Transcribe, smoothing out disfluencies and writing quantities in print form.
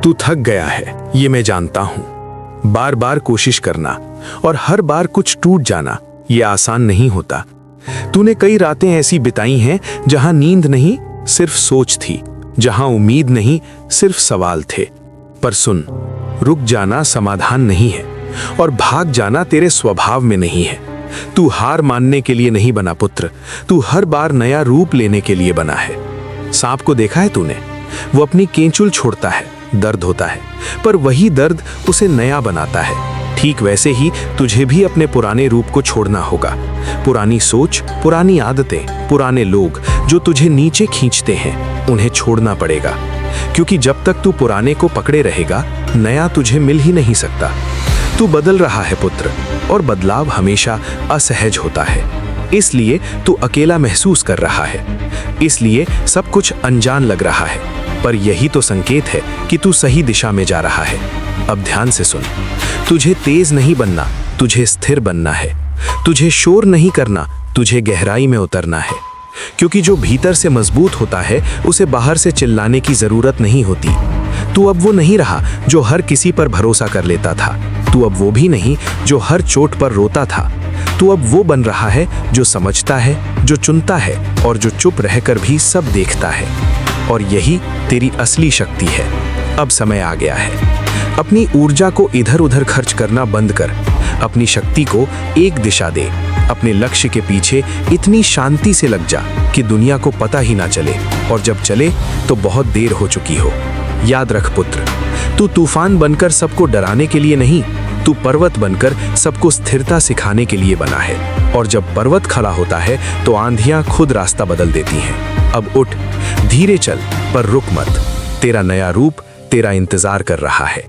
तू थक गया है, ये मैं जानता हूं। बार बार कोशिश करना और हर बार कुछ टूट जाना, ये आसान नहीं होता। तूने कई रातें ऐसी बिताई हैं जहां नींद नहीं, सिर्फ सोच थी, जहां उम्मीद नहीं, सिर्फ सवाल थे। पर सुन, रुक जाना समाधान नहीं है और भाग जाना तेरे स्वभाव में नहीं है। तू हार मानने के लिए नहीं बना पुत्र, तू हर बार नया रूप लेने के लिए बना है। सांप को देखा है तूने? वो अपनी केंचुल छोड़ता है, दर्द होता है, पर वही दर्द उसे नया बनाता है। ठीक वैसे ही तुझे भी अपने पुराने रूप को छोड़ना होगा। पुरानी सोच, पुरानी आदतें, पुराने लोग जो तुझे नीचे खींचते हैं, उन्हें छोड़ना पड़ेगा। क्योंकि जब तक तू पुराने को पकड़े रहेगा, नया तुझे मिल ही नहीं सकता। तू बदल रहा है पुत्र, और बदलाव हमेशा असहज होता है। इसलिए तू अकेला महसूस कर रहा है, इसलिए सब कुछ अनजान लग रहा है। पर यही तो संकेत है कि तू सही दिशा में जा रहा है। अब ध्यान से सुन, तुझे तेज नहीं बनना, तुझे स्थिर बनना है। तुझे शोर नहीं करना, तुझे गहराई में उतरना है। क्योंकि जो भीतर से मजबूत होता है, उसे बाहर से चिल्लाने की जरूरत नहीं होती। तू अब वो नहीं रहा जो हर किसी पर भरोसा कर लेता था। तू अब वो भी नहीं जो हर चोट पर रोता था। तू अब वो बन रहा है जो समझता है, जो चुनता है और जो चुप रहकर भी सब देखता है। और यही तेरी असली शक्ति है। अब समय आ गया है। अपनी ऊर्जा को इधर उधर खर्च करना बंद कर। अपनी शक्ति को एक दिशा दे। अपने लक्ष्य के पीछे इतनी शांति से लग जा कि दुनिया को पता ही ना चले, और जब चले तो बहुत देर हो चुकी हो। याद रख पुत्र, तू तूफान बनकर सबको डराने के लिए नहीं, तू पर्वत बनकर सबको स्थिरता सिखाने के लिए बना है। और जब पर्वत खड़ा होता है तो आंधियां खुद रास्ता बदल देती हैं। अब उठ, धीरे चल, पर रुक मत। तेरा नया रूप तेरा इंतजार कर रहा है।